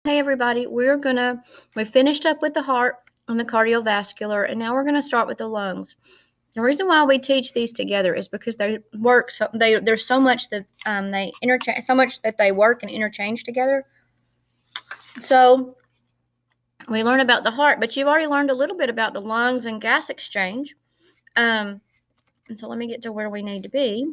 Hey everybody, we finished up with the heart and the cardiovascular, and now we're gonna start with the lungs. The reason why we teach these together is because they work. There's so much that they interchange, so much that they work and interchange together. So we learn about the heart, but you've already learned a little bit about the lungs and gas exchange. And so let me get to where we need to be.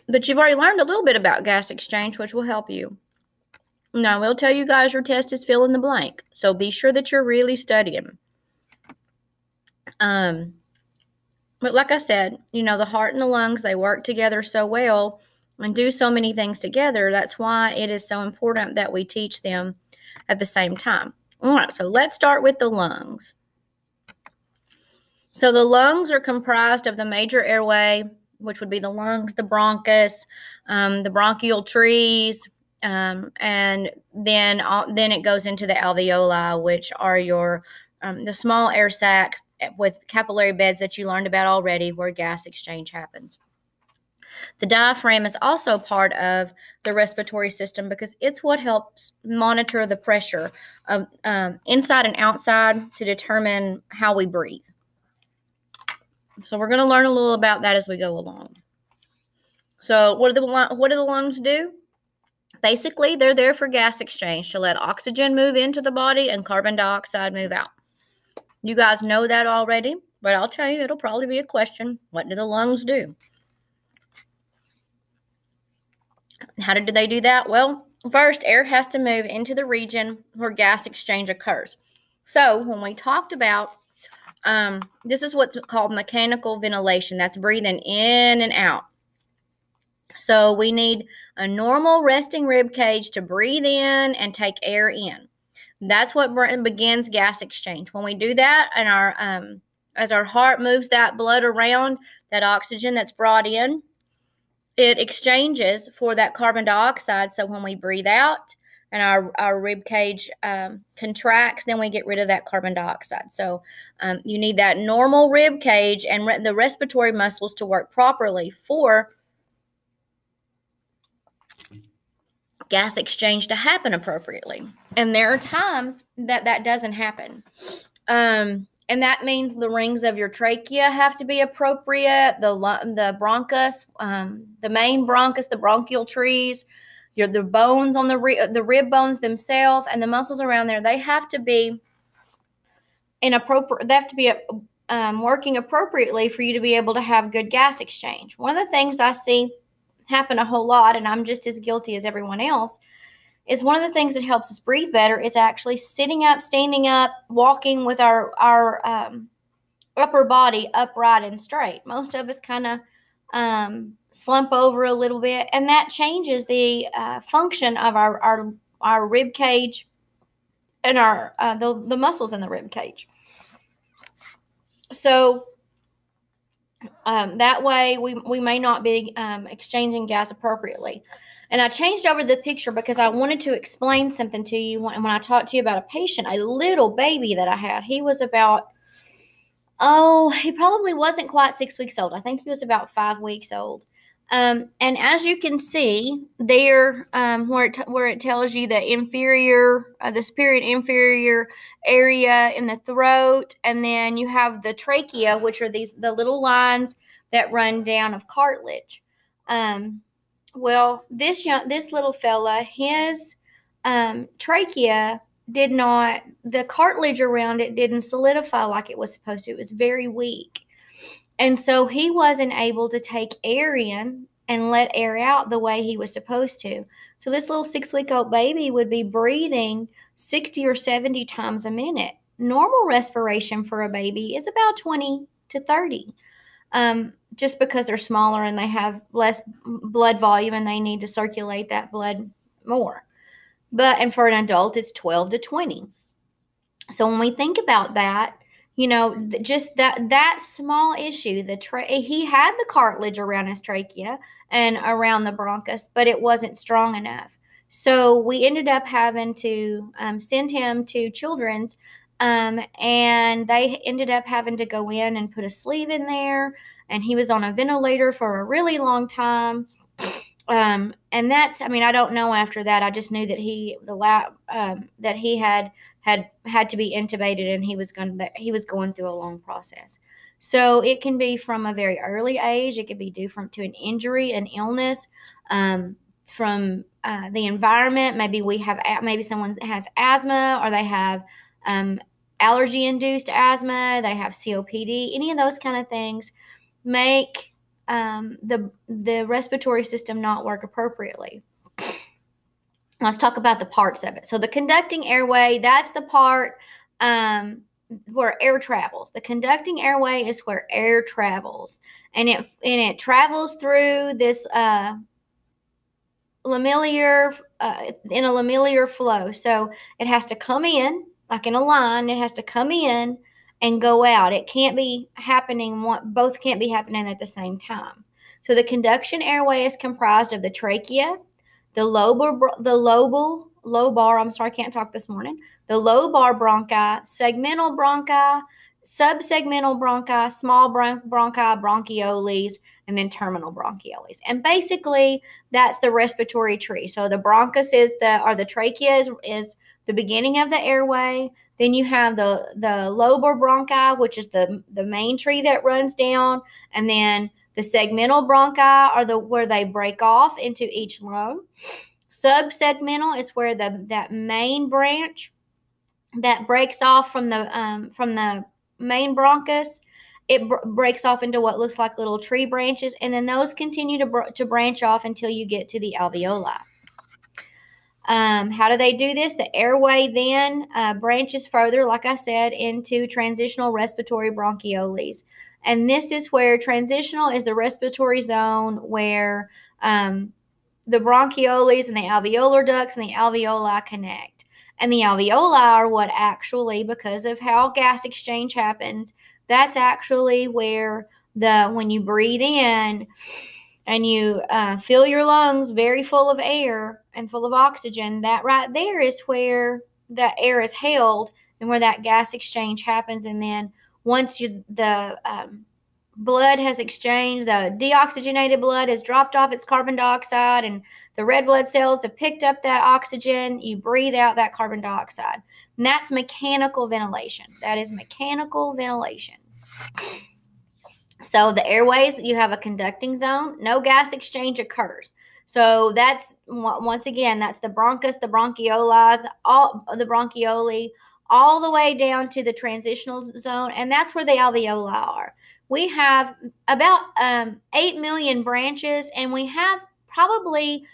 But you've already learned a little bit about gas exchange, which will help you. Now, we'll tell you guys your test is fill in the blank, so be sure that you're really studying. But like I said, the heart and the lungs, they work together so well and do so many things together. That's why it is so important that we teach them at the same time. All right, so let's start with the lungs. So the lungs are comprised of the major airway, which would be the lungs, the bronchus, the bronchial trees, and then it goes into the alveoli, which are the small air sacs with capillary beds that you learned about already, where gas exchange happens. The diaphragm is also part of the respiratory system because it's what helps monitor the pressure of inside and outside to determine how we breathe. So we're going to learn a little about that as we go along. So what do the lungs do? Basically, they're there for gas exchange, to let oxygen move into the body and carbon dioxide move out. You guys know that already, but I'll tell you, it'll probably be a question. What do the lungs do? How do they do that? Well, first, air has to move into the region where gas exchange occurs. So when we talked about, this is what's called mechanical ventilation. That's breathing in and out. So we need a normal resting rib cage to breathe in and take air in. That's what begins gas exchange. When we do that, and as our heart moves that blood around, that oxygen that's brought in, it exchanges for that carbon dioxide. So when we breathe out and our rib cage contracts, then we get rid of that carbon dioxide. So you need that normal rib cage and the respiratory muscles to work properly for gas exchange to happen appropriately. And there are times that doesn't happen. And that means the rings of your trachea have to be appropriate, the bronchus, the main bronchus, the bronchial trees, the bones on the rib bones themselves, and the muscles around there, they have to be working appropriately for you to be able to have good gas exchange. One of the things I see happen a whole lot, and I'm just as guilty as everyone else, is one of the things that helps us breathe better is actually sitting up, standing up, walking with our upper body upright and straight. Most of us kind of slump over a little bit, and that changes the function of our rib cage and the muscles in the rib cage. So that way we may not be exchanging gas appropriately. And I changed over the picture because I wanted to explain something to you when I talked to you about a patient, a little baby that I had. He was about, he probably wasn't quite 6 weeks old. I think he was about 5 weeks old. And as you can see there, where it tells you the superior and inferior area in the throat, and then you have the trachea, which are the little lines that run down of cartilage. Well, this little fella, his trachea the cartilage around it didn't solidify like it was supposed to. It was very weak. And so he wasn't able to take air in and let air out the way he was supposed to. So this little 6-week-old baby would be breathing 60 or 70 times a minute. Normal respiration for a baby is about 20 to 30, just because they're smaller and they have less blood volume and they need to circulate that blood more. And for an adult, it's 12 to 20. So when we think about that, just that small issue, he had the cartilage around his trachea and around the bronchus, but it wasn't strong enough. So we ended up having to send him to Children's, and they ended up having to go in and put a sleeve in there, and he was on a ventilator for a really long time. And that's, I mean, I don't know after that. I just knew that that he had to be intubated, and he was going through a long process. So it can be from a very early age. It could be due to an injury, an illness, from the environment. Maybe someone has asthma, or they have allergy induced asthma. They have COPD. Any of those kind of things make the respiratory system not work appropriately. Let's talk about the parts of it. So the conducting airway, that's the part where air travels. The conducting airway is where air travels, and it travels through this lamellar in a lamellar flow. So it has to come in like in a line. It has to come in and go out. It can't be happening. Both can't be happening at the same time. So the conduction airway is comprised of the trachea, the lobar. I'm sorry, I can't talk this morning. The lobar bronchi, segmental bronchi, subsegmental bronchi, small bronchi, bronchioles, and then terminal bronchioles. And basically, that's the respiratory tree. So the bronchus the trachea is the beginning of the airway. Then you have the lobar bronchi, which is the main tree that runs down, and then the segmental bronchi are where they break off into each lung. Subsegmental is where that main branch that breaks off from the main bronchus. It breaks off into what looks like little tree branches, and then those continue to branch off until you get to the alveoli. How do they do this? The airway then branches further, like I said, into transitional respiratory bronchioles. And this is where transitional is the respiratory zone where the bronchioles and the alveolar ducts and the alveoli connect. And the alveoli are what actually, because of how gas exchange happens, that's actually where when you breathe in and you fill your lungs very full of air and full of oxygen, that right there is where the air is held and where that gas exchange happens. And then once the blood has exchanged, the deoxygenated blood has dropped off its carbon dioxide, and the red blood cells have picked up that oxygen, you breathe out that carbon dioxide. And that's mechanical ventilation. That is mechanical ventilation. So the airways, you have a conducting zone. No gas exchange occurs. So that's, once again, that's the bronchus, the bronchioles, all the bronchiole, all the way down to the transitional zone, and that's where the alveoli are. We have about 8 million branches, and we have probably,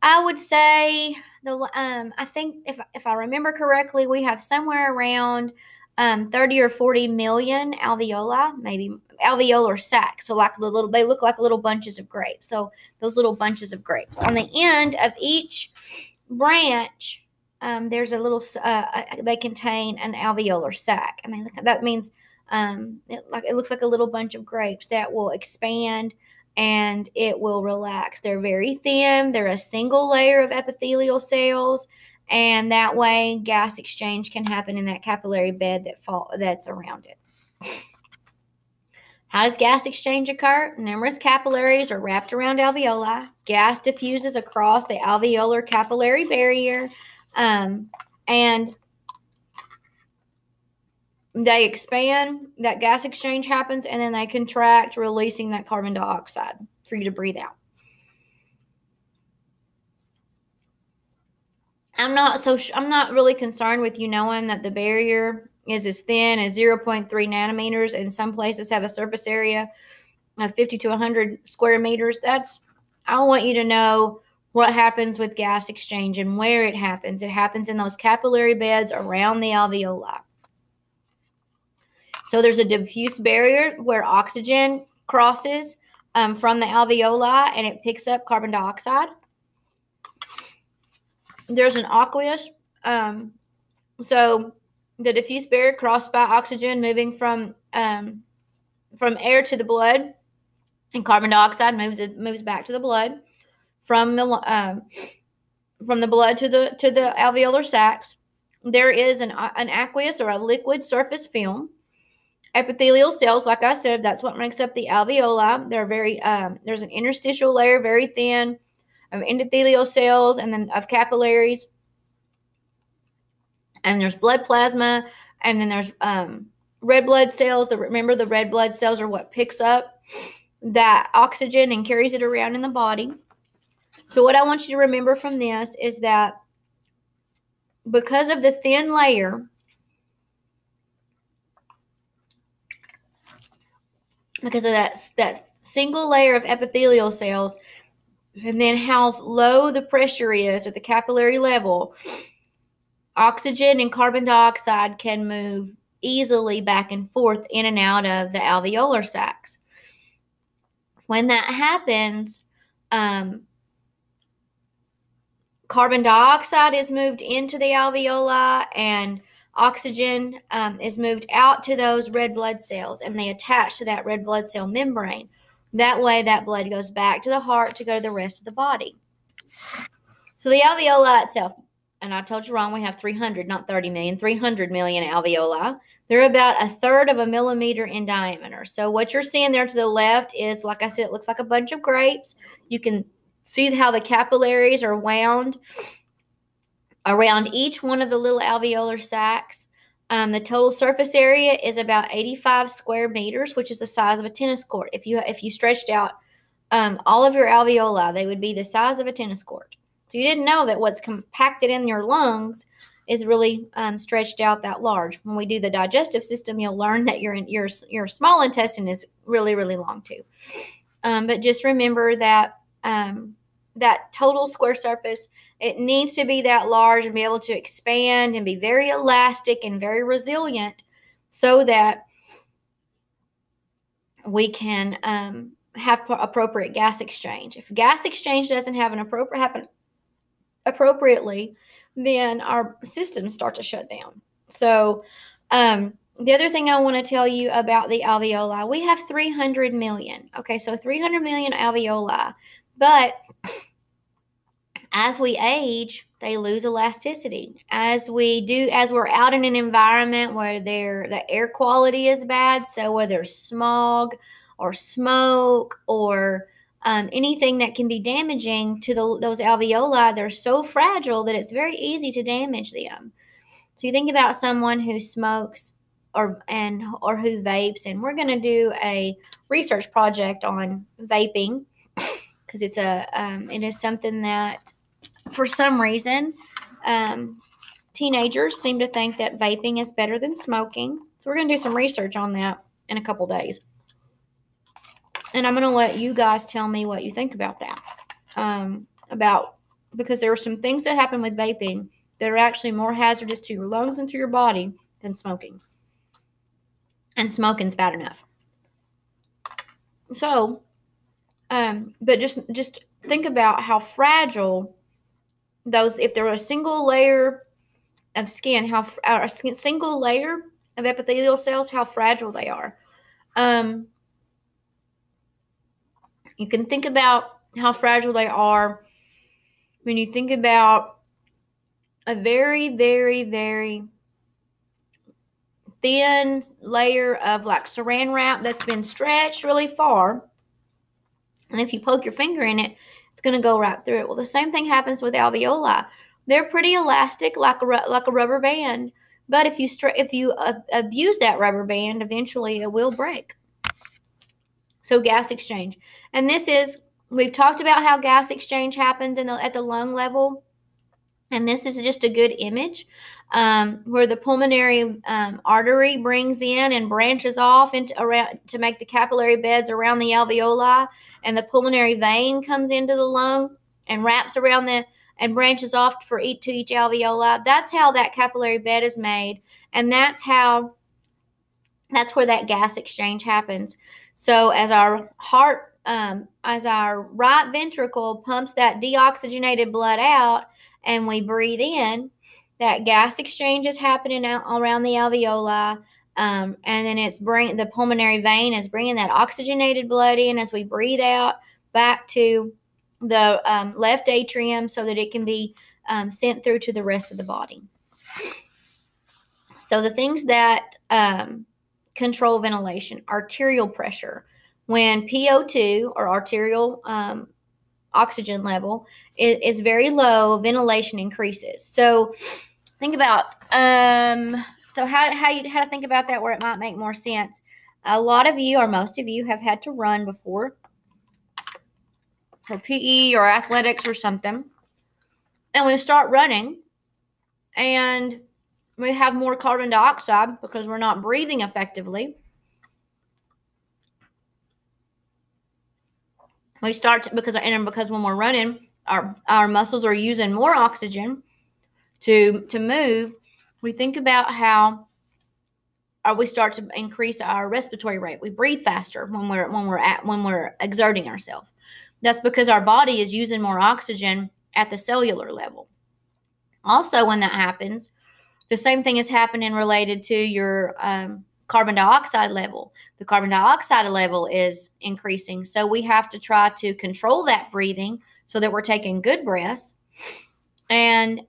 I would say, I think if I remember correctly, we have somewhere around 30 or 40 million alveoli, maybe alveolar sacs. So they look like little bunches of grapes. So those little bunches of grapes. On the end of each branch, there's a little, they contain an alveolar sac. I mean, that means it looks like a little bunch of grapes that will expand and it will relax. They're very thin. They're a single layer of epithelial cells, and that way gas exchange can happen in that capillary bed that's around it. How does gas exchange occur? Numerous capillaries are wrapped around alveoli. Gas diffuses across the alveolar capillary barrier, and they expand. That gas exchange happens, and then they contract, releasing that carbon dioxide for you to breathe out. I'm not really concerned with you knowing that the barrier is as thin as 0.3 nanometers, and some places have a surface area of 50 to 100 square meters. I want you to know what happens with gas exchange and where it happens. It happens in those capillary beds around the alveoli. So there's a diffuse barrier where oxygen crosses from the alveoli, and it picks up carbon dioxide. There's an aqueous. So the diffuse barrier crossed by oxygen moving from air to the blood, and carbon dioxide moves back to the blood from the blood to the alveolar sacs. There is an aqueous or a liquid surface film. Epithelial cells, like I said, that's what makes up the alveoli. They're there's an interstitial layer, very thin, of endothelial cells and then of capillaries. And there's blood plasma, and then there's red blood cells. Remember, the red blood cells are what picks up that oxygen and carries it around in the body. So what I want you to remember from this is that because of the thin layer, because of that single layer of epithelial cells, and then how low the pressure is at the capillary level, oxygen and carbon dioxide can move easily back and forth in and out of the alveolar sacs. When that happens, carbon dioxide is moved into the alveoli, and oxygen is moved out to those red blood cells, and they attach to that red blood cell membrane. That way, that blood goes back to the heart to go to the rest of the body. So the alveoli itself, and I told you wrong, we have 300, not 30 million, 300 million alveoli. They're about a third of a millimeter in diameter. So what you're seeing there to the left is, like I said, it looks like a bunch of grapes. You can see how the capillaries are wound around each one of the little alveolar sacs. The total surface area is about 85 square meters, which is the size of a tennis court. If you stretched out all of your alveoli, they would be the size of a tennis court. So you didn't know that what's compacted in your lungs is really stretched out that large. When we do the digestive system, you'll learn that your small intestine is really, really long too. But just remember that that total square surface, it needs to be that large and be able to expand and be very elastic and very resilient so that we can have appropriate gas exchange. If gas exchange doesn't have happen appropriately, then our systems start to shut down. So the other thing I want to tell you about the alveoli, we have 300 million. Okay, so 300 million alveoli. But as we age, they lose elasticity. As we're out in an environment where the air quality is bad, so where there's smog or smoke or anything that can be damaging to those alveoli, they're so fragile that it's very easy to damage them. So you think about someone who smokes or who vapes, and we're going to do a research project on vaping because it is something that, for some reason, teenagers seem to think that vaping is better than smoking. So we're going to do some research on that in a couple days. And I'm going to let you guys tell me what you think about that. Because there are some things that happen with vaping that are actually more hazardous to your lungs and to your body than smoking. And smoking's bad enough. So, but just think about how fragile those, if they're a single layer of skin, a single layer of epithelial cells, how fragile they are. You can think about how fragile they are when you think about a very, very, very thin layer of like saran wrap that's been stretched really far. And if you poke your finger in it, it's going to go right through it. Well, the same thing happens with alveoli. They're pretty elastic, like a rubber band. But if you abuse that rubber band, eventually it will break. So gas exchange. And we've talked about how gas exchange happens at the lung level. And this is just a good image where the pulmonary artery brings in and branches off to make the capillary beds around the alveoli. And the pulmonary vein comes into the lung and wraps around and branches off to each alveoli. That's how that capillary bed is made. And that's where that gas exchange happens. So as our right ventricle pumps that deoxygenated blood out and we breathe in, that gas exchange is happening out around the alveoli. And then the pulmonary vein is bringing that oxygenated blood in as we breathe out back to the left atrium so that it can be sent through to the rest of the body. So the things that control ventilation, arterial pressure. When PO2 or arterial oxygen level is very low, ventilation increases. So think about so how to think about that where it might make more sense. A lot of you, or most of you, have had to run before for PE or athletics or something, and we start running, and we have more carbon dioxide because we're not breathing effectively. We start to, because when we're running, our muscles are using more oxygen to move. We think about how we start to increase our respiratory rate. We breathe faster when we're exerting ourselves. That's because our body is using more oxygen at the cellular level. Also, when that happens, the same thing is happening related to your carbon dioxide level. The carbon dioxide level is increasing, so we have to try to control that breathing so that we're taking good breaths, and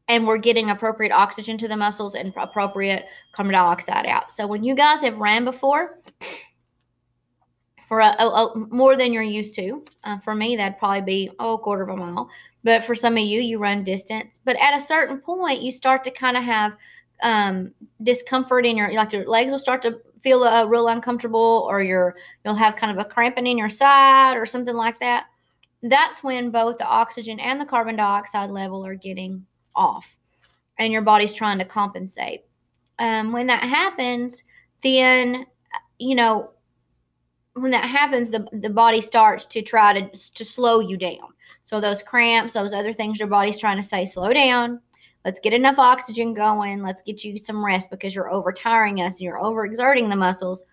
we're getting appropriate oxygen to the muscles and appropriate carbon dioxide out. So when you guys have ran before for more than you're used to, for me that'd probably be a quarter of a mile, but for some of you run distance. But at a certain point, you start to kind of have discomfort in your legs will start to feel real uncomfortable, or you'll have kind of a cramping in your side or something like that. That's when both the oxygen and the carbon dioxide level are getting off, and your body's trying to compensate. When that happens, then when that happens, the body starts to try to slow you down. So those cramps, those other things, your body's trying to say, slow down. Let's get enough oxygen going. Let's get you some rest because you're overtiring us and you're overexerting the muscles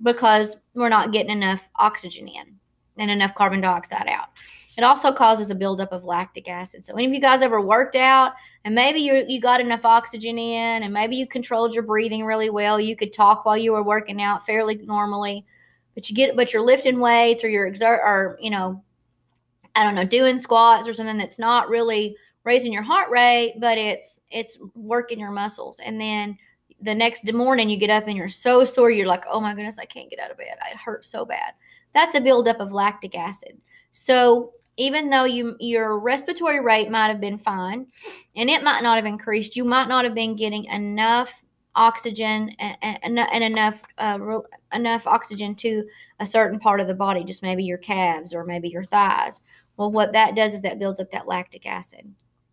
because we're not getting enough oxygen in and enough carbon dioxide out. It also causes a buildup of lactic acid. So any of you guys ever worked out and maybe you got enough oxygen in and maybe you controlled your breathing really well. You could talk while you were working out fairly normally, but you're lifting weights or you're doing squats or something that's not really raising your heart rate, but it's working your muscles. And then the next morning you get up and you're so sore, you're like, oh my goodness, I can't get out of bed. It hurts so bad. That's a buildup of lactic acid. So even though your respiratory rate might have been fine and it might not have increased, you might not have been getting enough oxygen and enough oxygen to a certain part of the body, just maybe your calves or maybe your thighs. Well, what that does is that builds up that lactic acid.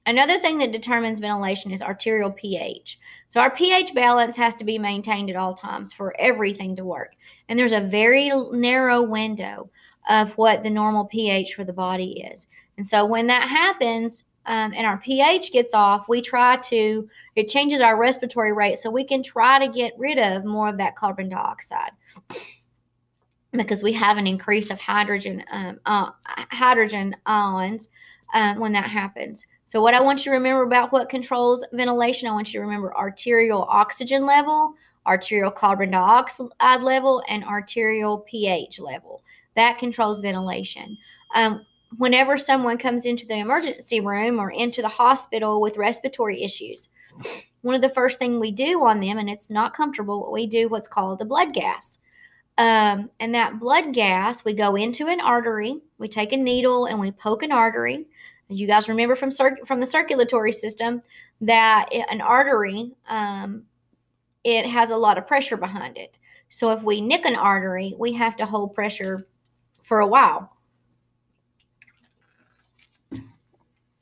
Another thing that determines ventilation is arterial pH. So our pH balance has to be maintained at all times for everything to work. And there's a very narrow window of what the normal pH for the body is. And so when that happens and our pH gets off, it changes our respiratory rate so we can try to get rid of more of that carbon dioxide because we have an increase of hydrogen ions when that happens. So what I want you to remember about what controls ventilation, I want you to remember arterial oxygen level, arterial carbon dioxide level, and arterial pH level. That controls ventilation. Whenever someone comes into the emergency room or into the hospital with respiratory issues, one of the first things we do on them, and it's not comfortable, we do what's called a blood gas. And that blood gas, we go into an artery, we take a needle and we poke an artery. You guys remember from the circulatory system that an artery, it has a lot of pressure behind it. So if we nick an artery, we have to hold pressure for a while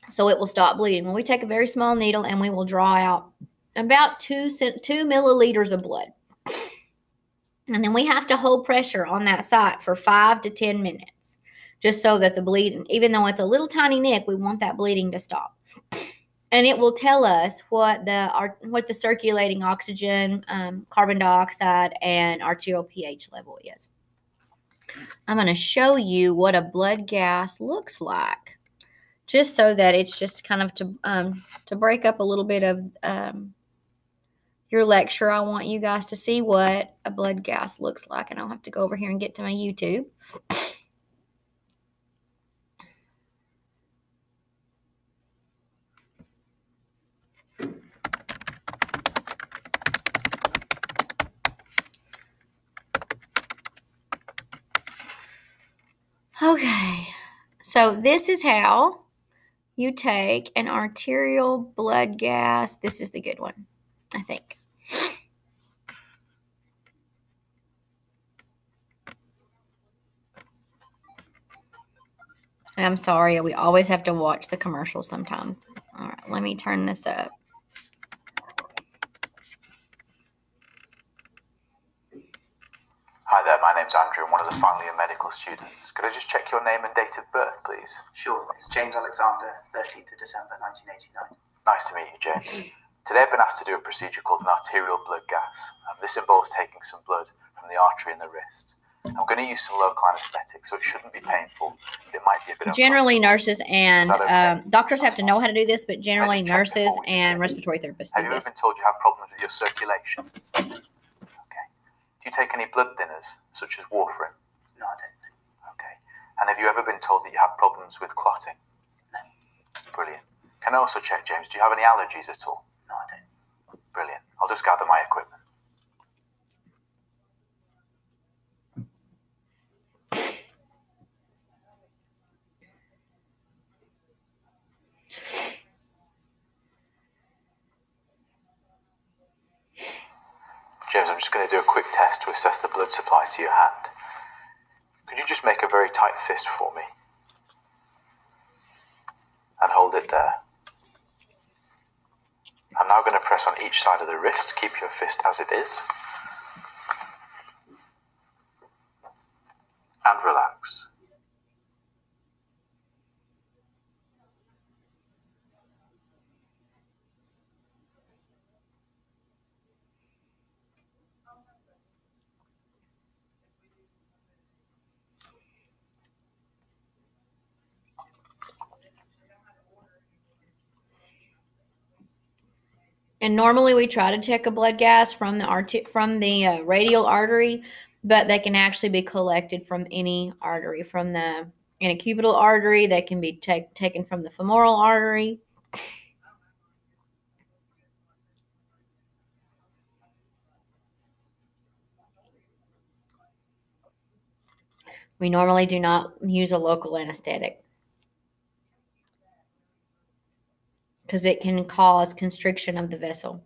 so it will stop bleeding. Well, we take a very small needle and we will draw out about 2 milliliters of blood. And then we have to hold pressure on that site for 5 to 10 minutes, just so that the bleeding, even though it's a little tiny nick, we want that bleeding to stop. And it will tell us what the circulating oxygen, carbon dioxide, and arterial pH level is. I'm going to show you what a blood gas looks like, just so that it's just kind of to break up a little bit of your lecture. I want you guys to see what a blood gas looks like, and I'll have to go over here and get to my YouTube. Okay, so this is how you take an arterial blood gas. This is the good one, I think. And I'm sorry, we always have to watch the commercials sometimes. All right, let me turn this up. Hi there, my name's Andrew. I'm one of the final year medical students. Could I just check your name and date of birth, please? Sure, it's James Alexander, 13th of December 1989. Nice to meet you, James. Today I've been asked to do a procedure called an arterial blood gas. This involves taking some blood from the artery in the wrist. I'm going to use some local anaesthetic, so it shouldn't be painful. It might be a bit generally nurses and doctors have to know how to do this, but generally nurses and respiratory therapists do Have you this. ever been told you have problems with your circulation? Okay. Do you take any blood thinners, such as warfarin? No, I don't. Okay. And have you ever been told that you have problems with clotting? No. Brilliant. Can I also check, James, do you have any allergies at all? No, I don't. Brilliant. I'll just gather my equipment. James, I'm just going to do a quick test to assess the blood supply to your hand. Could you just make a very tight fist for me? And hold it there. I'm now going to press on each side of the wrist. Keep your fist as it is. And relax. And normally we try to check a blood gas from the radial artery, but they can actually be collected from any artery, from the antecubital artery. They can be taken from the femoral artery. We normally do not use a local anesthetic because it can cause constriction of the vessel.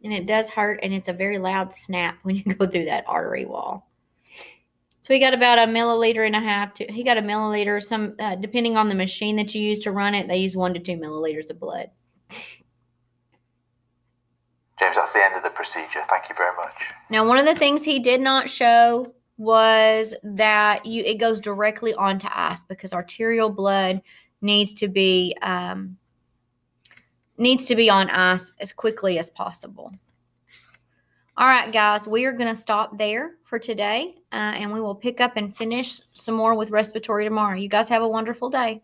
And it does hurt, and it's a very loud snap when you go through that artery wall. So he got about 1.5 milliliters. He got a milliliter. Some depending on the machine that you use to run it, they use 1 to 2 milliliters of blood. James, that's the end of the procedure. Thank you very much. Now, one of the things he did not show was that it goes directly onto ice, because arterial blood needs to be on ice as quickly as possible. All right, guys, we are going to stop there for today, and we will pick up and finish some more with respiratory tomorrow. You guys have a wonderful day.